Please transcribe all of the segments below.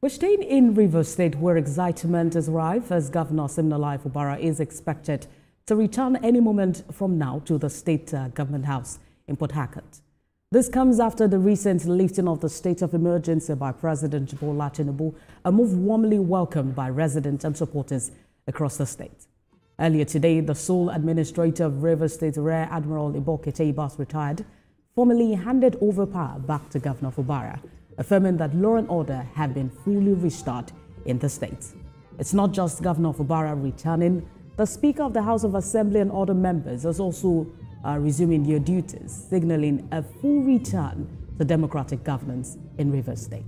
We're staying in Rivers State, where excitement is rife as Governor Fubara is expected to return any moment from now to the state government house in Port Harcourt. This comes after the recent lifting of the state of emergency by President Bola Tinubu, a move warmly welcomed by residents and supporters across the state. Earlier today, the sole administrator of Rivers State, Rear Admiral Ibokete Ibas, retired, formally handed over power back to Governor Fubara, affirming that law and order have been fully restored in the state. It's not just Governor Fubara returning. The Speaker of the House of Assembly and other members is also resuming their duties, signaling a full return to democratic governance in Rivers State.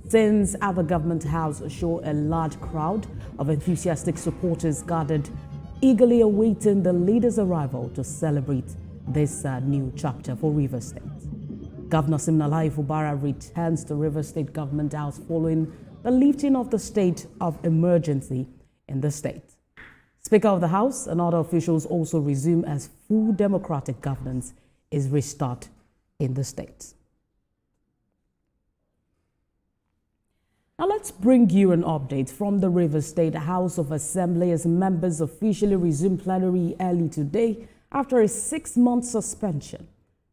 Since at the government house show a large crowd of enthusiastic supporters gathered, eagerly awaiting the leader's arrival to celebrate this new chapter for Rivers State. Governor Fubara returns to Rivers State Government House following the lifting of the state of emergency in the state. Speaker of the House and other officials also resume as full democratic governance is restored in the state. Now let's bring you an update from the Rivers State House of Assembly as members officially resumed plenary early today after a 6-month suspension.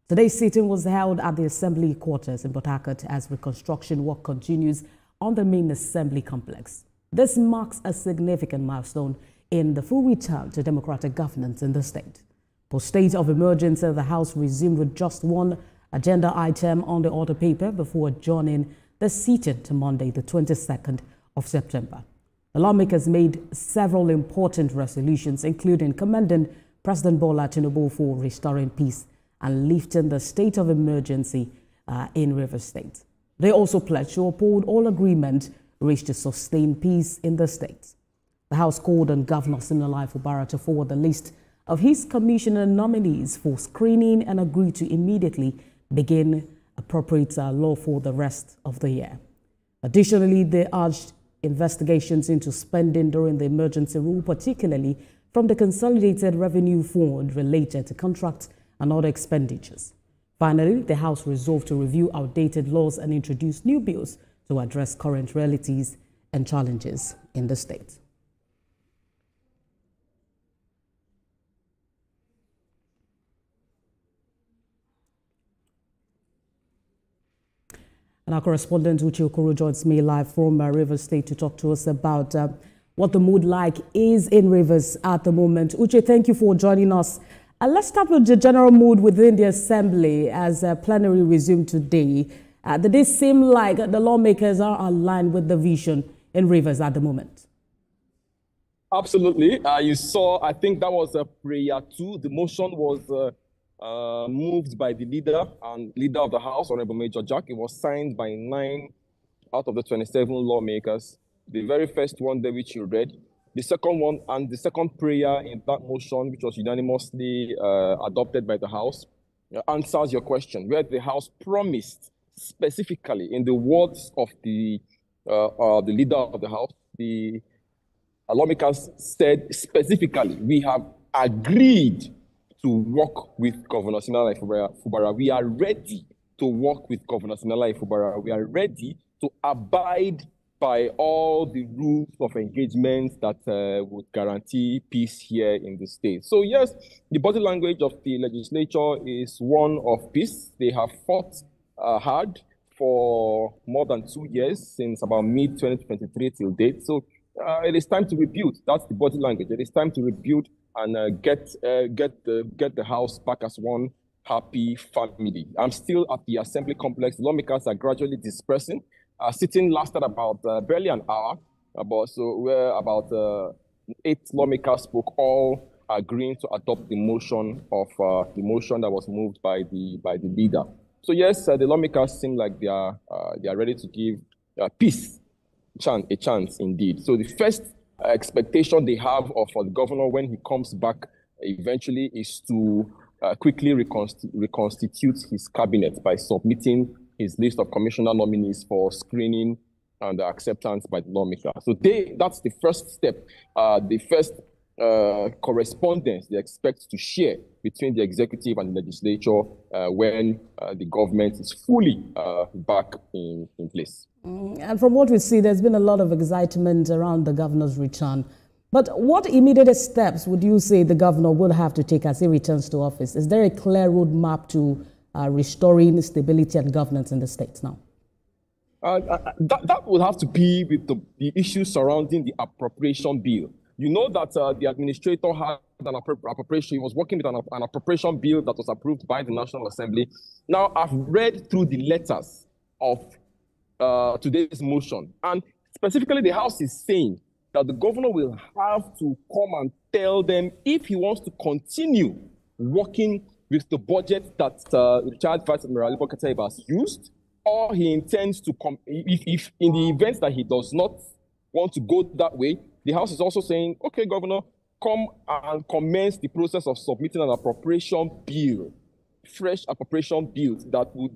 Today's sitting was held at the Assembly quarters in Port Harcourt as reconstruction work continues on the main Assembly complex. This marks a significant milestone in the full return to democratic governance in the state. For state of emergency, the House resumed with just one agenda item on the order paper before adjourning the sitting to Monday, the 22nd of September. The lawmakers made several important resolutions, including commending President Bola Tinubu for restoring peace and lifting the state of emergency in Rivers State. They also pledged to uphold all agreements reached to sustain peace in the state. The House called on Governor Fubara to forward the list of his commissioner nominees for screening and agreed to immediately begin appropriate law for the rest of the year. Additionally, they urged investigations into spending during the emergency rule, particularly from the Consolidated Revenue Fund related to contracts and other expenditures. Finally, the House resolved to review outdated laws and introduce new bills to address current realities and challenges in the state. And our correspondent Uche Okoro joins me live from Rivers State to talk to us about what the mood like is in Rivers at the moment. Uche, thank you for joining us. Let's start with the general mood within the Assembly as plenary resumed today. Did it seem like the lawmakers are aligned with the vision in Rivers at the moment? Absolutely. You saw, I think that was a prayer too. The motion was moved by the leader of the House, Honorable Major Jack. It was signed by 9 out of the 27 lawmakers. The very first one there, which you read. The second one and the second prayer in that motion, which was unanimously adopted by the House, answers your question, where the House promised specifically, in the words of the leader of the House, the lawmakers said specifically, we have agreed to work with Governor Fubara. We are ready to work with Governor Fubara. We are ready to abide by all the rules of engagement that would guarantee peace here in the state. So yes, the body language of the legislature is one of peace. They have fought hard for more than 2 years, since about mid-2023 till date. So it is time to rebuild. That's the body language. It is time to rebuild and get the House back as one happy family. I'm still at the Assembly complex. The lawmakers are gradually dispersing. Sitting lasted about barely an hour, where about 8 lawmakers spoke, all agreeing to adopt the motion that was moved by the leader. So yes, the lawmakers seem like they are ready to give peace a chance indeed. So the first expectation they have for the governor when he comes back eventually is to quickly reconstitute his cabinet by submitting his list of commissioner nominees for screening and acceptance by the lawmaker. So that's the first step, the first correspondence they expect to share between the executive and the legislature when the government is fully back in place. And from what we see, there's been a lot of excitement around the governor's return. But what immediate steps would you say the governor will have to take as he returns to office? Is there a clear roadmap to restoring stability and governance in the states now? That would have to be with the issues surrounding the appropriation bill. You know that the administrator had an appropriation. He was working with an appropriation bill that was approved by the National Assembly. Now, I've read through the letters of today's motion, and specifically the House is saying that the governor will have to come and tell them if he wants to continue working with the budget that retired Vice Admiral Kataiba has used, or he intends to if in the event that he does not want to go that way, the House is also saying, okay, Governor, come and commence the process of submitting an appropriation bill, fresh appropriation bill that would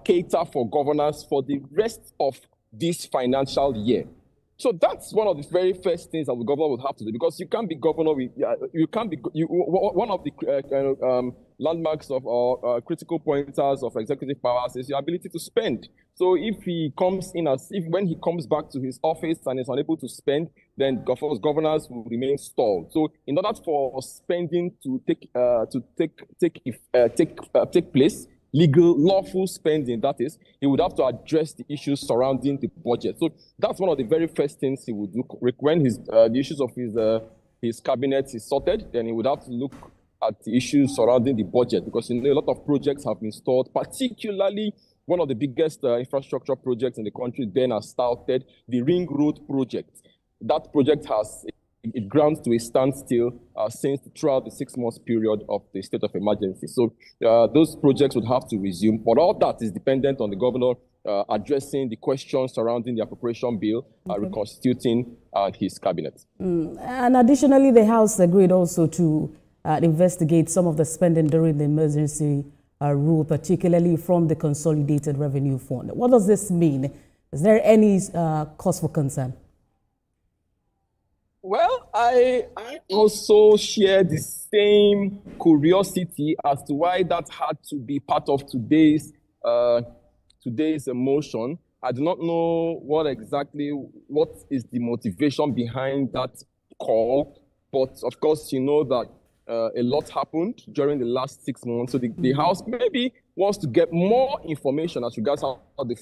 cater for governance for the rest of this financial year. So that's one of the very first things that the governor would have to do, because you can't be governor with, you can't be, one of the landmarks of our critical pointers of executive powers is your ability to spend. So if he comes in when he comes back to his office and is unable to spend, then governors will remain stalled. So in order for spending to take place, legal, lawful spending, that is, he would have to address the issues surrounding the budget. So that's one of the very first things he would do. When the issues of his cabinet is sorted, then he would have to look at the issues surrounding the budget, because a lot of projects have been stalled, particularly one of the biggest infrastructure projects in the country then has started, the Ring Road project. That project has it grounds to a standstill since throughout the 6 months period of the state of emergency. So those projects would have to resume, but all that is dependent on the governor addressing the questions surrounding the appropriation bill, reconstituting his cabinet. And additionally, the House agreed also to investigate some of the spending during the emergency rule, particularly from the Consolidated Revenue Fund. What does this mean? Is there any cause for concern? Well, I also share the same curiosity as to why that had to be part of today's motion. I do not know what is the motivation behind that call, but of course, you know that a lot happened during the last 6 months. So the House maybe wants to get more information as regards how the